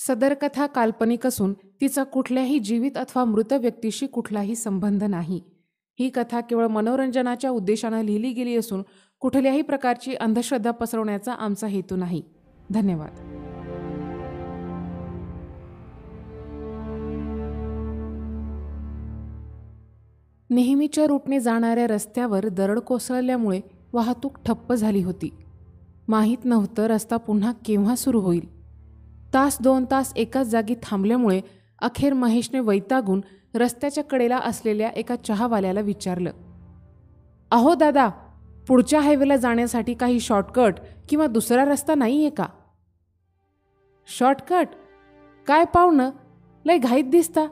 सदर कथा काल्पनिक असून तिचा कुठल्याही जीवित अथवा मृत व्यक्तीशी कुठलाही संबंध नाही. ही कथा केवळ मनोरंजनाच्या उद्देशानं लिहिली गेली असून कुठल्याही प्रकारची अंधश्रद्धा पसरवण्याचा आमचा हेतू नाही. धन्यवाद. नेहमीच्या रूटने जाणाऱ्या रस्त्यावर दरड कोसळल्यामुळे वाहतूक ठप्प झाली होती. माहीत नव्हतं रस्ता पुन्हा केव्हा सुरू होईल. तास 2 तास एकाच जागी थांबल्यामुळे अखेर महेशने वैतागून रस्त्याच्या कडेला असलेल्या एका चहावाल्याला विचारलं, अहो दादा, पुढच्या हायवेला जाण्यासाठी काही शॉर्टकट किंवा दुसरा रस्ता नाही आहे का? शॉर्टकट? काय पाहुणं, लय घाईत दिसता.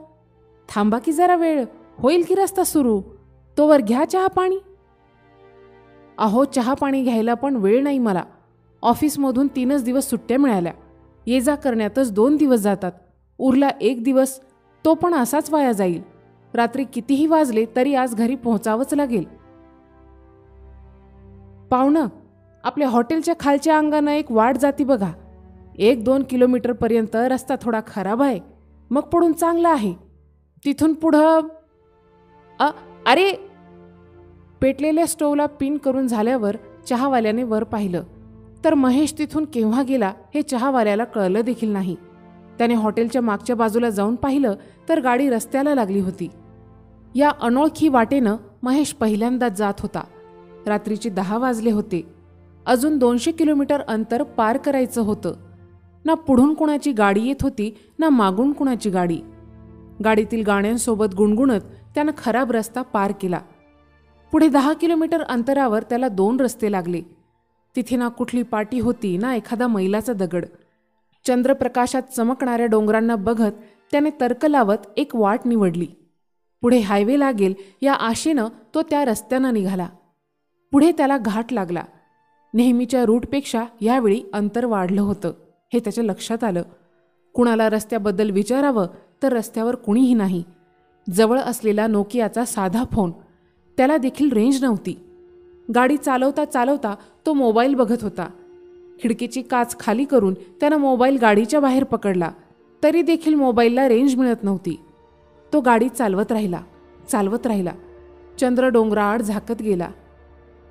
थांबा की जरा, वेळ होईल की रस्ता सुरू, तोवर घ्या चहा पाणी. अहो, चहा पाणी घ्यायला पण वेळ नाही मला. ऑफिसमधून 3च दिवस सुट्ट्या मिळाल्या. ये जा करण्यातच 2 दिवस जातात. उरला 1 दिवस, तो पण असाच वाया जाईल. रात्री कितीही वाजले तरी आज घरी पोहोचावंच लागेल. पाहुणं, आपल्या हॉटेलच्या खालच्या अंगानं एक वाट जाती बघा. 1-2 किलोमीटरपर्यंत रस्ता थोडा खराब आहे, मग पुढून चांगला आहे. तिथून पुढं अरे, पेटलेल्या स्टोवला पिन करून झाल्यावर चहावाल्याने वर पाहिलं तर महेश तिथून केव्हा गेला हे चहावाल्याला कळलं देखील नाही. त्याने हॉटेलच्या मागच्या बाजूला जाऊन पाहिलं तर गाडी रस्त्याला लागली होती. या अनोळखी वाटेनं महेश पहिल्यांदाच जात होता. रात्रीचे 10 वाजले होते. अजून 200 किलोमीटर अंतर पार करायचं होतं. ना पुढून कुणाची गाडी येत होती ना मागून कुणाची गाडी. गाडीतील गाण्यांसोबत गुणगुणत त्यानं खराब रस्ता पार केला. पुढे 10 किलोमीटर अंतरावर त्याला 2 रस्ते लागले. तिथे ना कुठली पाटी होती ना एखादा मैलाचा दगड. चंद्रप्रकाशात चमकणाऱ्या डोंगरांना बघत त्याने तर्क लावत एक वाट निवडली. पुढे हायवे लागेल या आशेनं तो त्या रस्त्यानं निघाला. पुढे त्याला घाट लागला. नेहमीच्या रूटपेक्षा यावेळी अंतर वाढलं होतं हे त्याच्या लक्षात आलं. कुणाला रस्त्याबद्दल विचारावं तर रस्त्यावर कुणीही नाही. जवळ असलेला नोकियाचा साधा फोन, त्याला देखील रेंज नव्हती. गाडी चालवता चालवता तो मोबाईल बघत होता. खिडकीची काच खाली करून त्यानं मोबाईल गाडीच्या बाहेर पकडला तरी देखील मोबाईलला रेंज मिळत नव्हती. तो गाडी चालवत राहिला. चंद्र डोंगराआड झाकत गेला.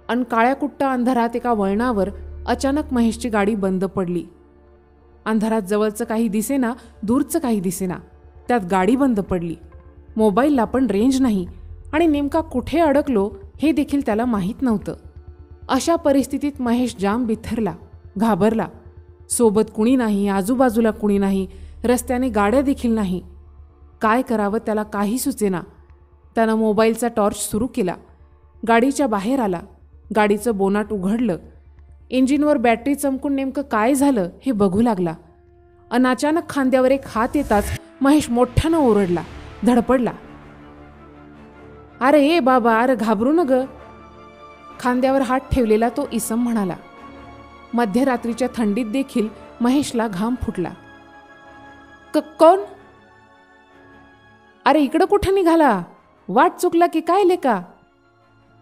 अन काळ्याकुट्टा अंधारात एका वळणावर अचानक महेशची गाडी बंद पडली. अंधारात जवळचं काही दिसेना, दूरचं काही दिसेना. त्यात गाडी बंद पडली. मोबाईलला पण रेंज नाही आणि नेमका कुठे अडकलो हे देखील त्याला माहीत नव्हतं. अशा परिस्थितीत महेश जाम बिथरला, घाबरला. सोबत कुणी नाही, आजूबाजूला कुणी नाही, रस्त्याने गाड्या देखील नाही. काय करावं त्याला काही सुचेना. त्यानं मोबाईलचा टॉर्च सुरू केला. गाडीच्या बाहेर आला. गाडीचं बोनाट उघडलं. इंजिनवर बॅटरी चमकून नेमकं काय झालं हे बघू लागला. अचानक खांद्यावर एक हात येताच महेश मोठ्यानं ओरडला, धडपडला. अरे ए बाबा, अरे घाबरू न ग. खांद्यावर हात ठेवलेला तो इसम म्हणाला. मध्यरात्रीच्या थंडीत देखील महेशला घाम फुटला. कोण? अरे इकडं कुठं निघाला? वाट चुकला की काय लेका?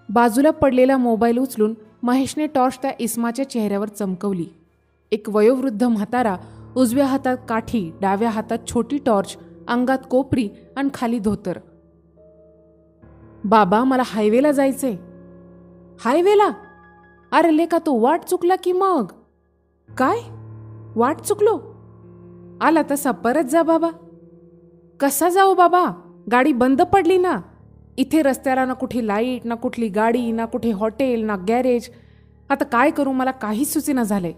बाजूला पडलेला मोबाईल उचलून महेशने टॉर्च त्या इसमाच्या चेहऱ्यावर चमकवली. एक वयोवृद्ध म्हातारा, उजव्या हातात काठी, डाव्या हातात छोटी टॉर्च, अंगात कोपरी आणि खाली धोतर. बाबा, मला हायवेला जायचंय. हायवेला? अरे लेका, तू वाट चुकला की मग? काय वाट चुकलो? आला तसा परत जा बाबा. कसा जाऊ बाबा? गाडी बंद पडली ना. इथे रस्त्याला ना कुठे लाईट, ना कुठली गाडी, ना कुठे हॉटेल, ना गॅरेज. आता काय करू, मला काहीच सुचेना झालंय.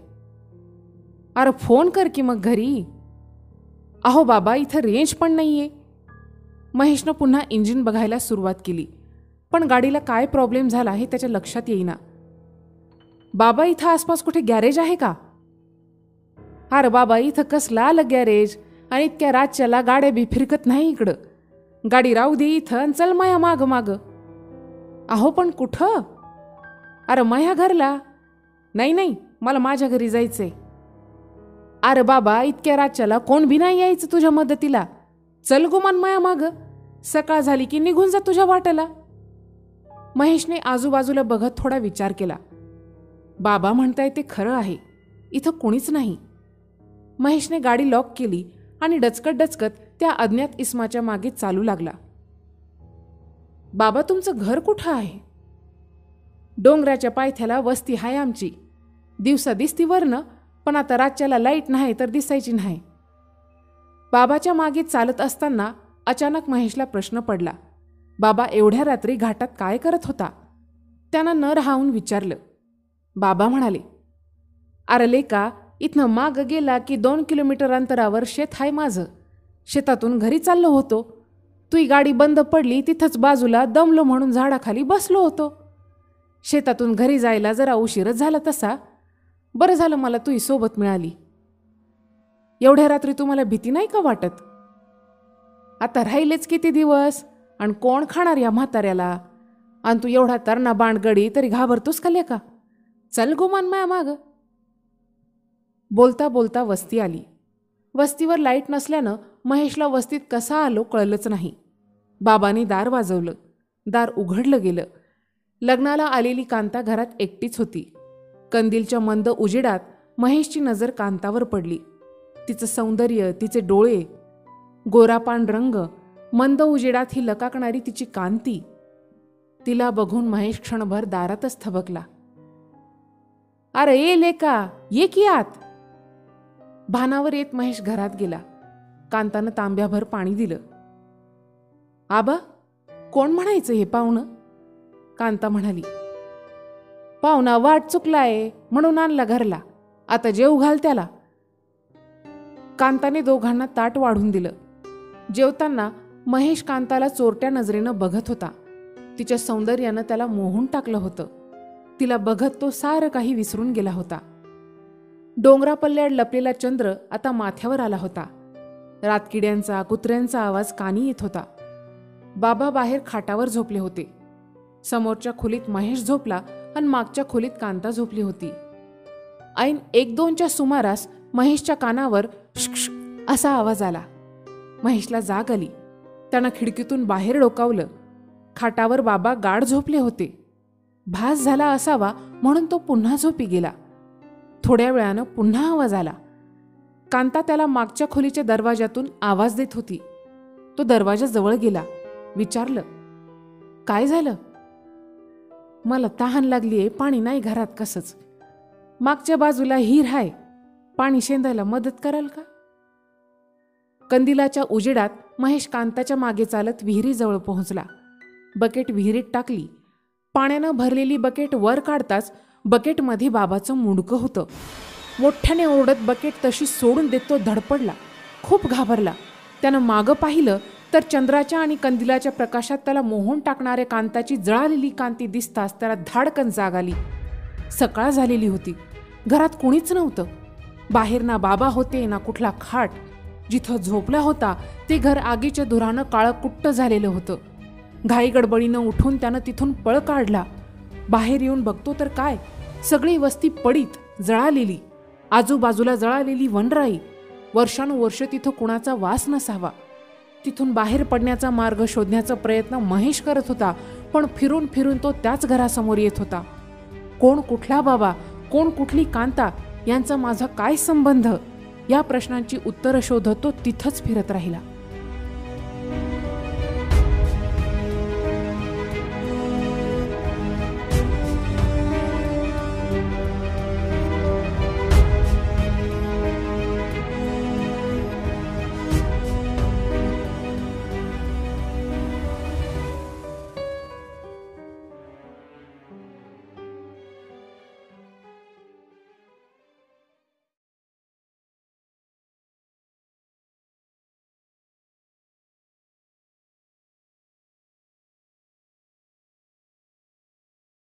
अरे फोन कर की मग घरी. अहो बाबा, इथं रेंज पण नाहीये. महेशनं पुन्हा इंजिन बघायला सुरुवात केली, पण गाडीला काय प्रॉब्लेम झाला हे त्याच्या लक्षात येईना. बाबा, इथं आसपास कुठे गॅरेज आहे का? अरे बाबा, इथं कसलं आलं गॅरेज? आणि इतक्या रातच्याला गाड्या बी फिरकत नाही इकडं. गाडी राहू दे इथं, चल माया माग माग. अहो पण कुठं? अरे माया घरला. नाही, मला माझ्या घरी जायचंय. अरे बाबा, इतक्या रातच्याला कोण बी नाही यायचं तुझ्या मदतीला. चल गुमान माया माग. सकाळ झाली की निघून जा तुझ्या वाटेला. महेशने आजूबाजूला बघत थोडा विचार केला. बाबा म्हणताय ते खरं आहे, इथं कोणीच नाही. महेशने गाडी लॉक केली. आणि डचकत डचकत त्या अज्ञात इसमाच्या मागे चालू लागला. बाबा, तुमचं घर कुठं आहे? डोंगराच्या पायथ्याला वस्ती आहे आमची. दिवसा दिसती वरनं, पण आता रातच्याला लाईट नाही तर दिसायची नाही. बाबाच्या मागे चालत असताना अचानक महेशला प्रश्न पडला. बाबा एवढ्या रात्री घाटात काय करत होता? त्यानं न राहून विचारलं. बाबा म्हणाले, अरे लेका, इथनं माग गेला की 2 किलोमीटर अंतरावर शेत आहे माझं. शेतातून घरी चाललो होतो. तुही गाडी बंद पडली, तिथंच बाजूला दमलो म्हणून झाडाखाली बसलो होतो. शेतातून घरी जायला जरा उशीरच झाला तसा. बरं झालं मला तुही सोबत मिळाली. एवढ्या रात्री तुम्हाला भीती नाही का वाटत? आता राहिलेच किती दिवस, आणि कोण खाणार या म्हाताऱ्याला? आणि तू एवढा तरणा बाणगडी तरी घाबरतोस का लेका? चल गुमान माया माग. बोलता बोलता वस्ती आली. वस्तीवर लाईट नसल्यानं महेशला वस्तीत कसा आलो कळलंच नाही. बाबांनी दार वाजवलं. दार उघडलं गेलं. लग्नाला आलेली कांता घरात एकटीच होती. कंदीलच्या मंद उजेडात महेशची नजर कांतावर पडली. तिचं सौंदर्य, तिचे डोळे, गोरापान रंग, मंद उजेडात ही लकाकणारी तिची कांती. तिला बघून महेश क्षणभर दारातच थबकला. अरे ये लेका, ये की आत. भानावर येत महेश घरात गेला. कांतानं तांब्याभर पाणी दिलं. आबा, कोण म्हणायचं हे पाहुणं? कांता म्हणाली, पाहुणा वाट चुकलाय म्हणून आणला घरला. आता जेव घाल त्याला. कांताने दोघांना ताट वाढून दिलं. जेवताना महेश कांताला चोरट्या नजरेनं बघत होता. तिच्या सौंदर्यानं त्याला मोहून टाकलं होतं. तिला बघत तो सारं काही विसरून गेला होता. डोंगरापल्ल्याड लपलेला चंद्र आता माथ्यावर आला होता. रातकिड्यांचा, कुत्र्यांचा आवाज कानी येत होता. बाबा बाहेर खाटावर झोपले होते. समोरच्या खोलीत महेश झोपला आणि मागच्या खोलीत कांता झोपली होती. ऐन 1-2च्या सुमारास महेशच्या कानावर श्श असा आवाज आला. महेशला जाग आली. त्यानं खिडकीतून बाहेर डोकावलं. खाटावर बाबा गाढ झोपले होते. भास झाला असावा म्हणून तो पुन्हा झोपी गेला. थोड्या वेळानं पुन्हा आवाज आला. कांता त्याला मागच्या खोलीच्या दरवाजातून आवाज देत होती. तो दरवाजा जवळ गेला. विचारलं, काय झालं? मला तहान लागलीये, पाणी नाही घरात कसंच. मागच्या बाजूला हिर आहे, पाणी शेंदायला मदत कराल का? कंदिलाच्या उजेडात महेश कांताच्या मागे चालत विहिरीजवळ पोहोचला. बकेट विहिरीत टाकली. पाण्यानं भरलेली बकेट वर काढताच बकेटमध्ये बाबाचं मुंडकं होतं. मोठ्याने ओरडत बकेट तशी सोडून देत तो धडपडला. खूप घाबरला. त्यानं मागं पाहिलं तर चंद्राच्या आणि कंदिलाच्या प्रकाशात त्याला मोहून टाकणाऱ्या कांताची जळालेली कांती दिसताच त्याला धाडकन जाग आली. सकाळ झालेली होती. घरात कुणीच नव्हतं. बाहेर ना बाबा होते ना कुठला खाट. जिथं झोपला होता ते घर आगीच्या धुरानं काळकुट्ट झालेलं होतं. घाई गडबडीनं उठून त्यानं तिथून पळ काढला. बाहेर येऊन बघतो तर काय, सगळी वस्ती पडीत, जळालेली. आजूबाजूला जळालेली वनराई. वर्षानुवर्ष तिथं कुणाचा वास नसावा. तिथून बाहेर पडण्याचा मार्ग शोधण्याचा प्रयत्न महेश करत होता, पण फिरून फिरून तो त्याच घरासमोर येत होता. कोण कुठला बाबा, कोण कुठली कांता, यांचा माझा काय संबंध? या प्रश्नांची उत्तरं शोधत तो तिथंच फिरत राहिला.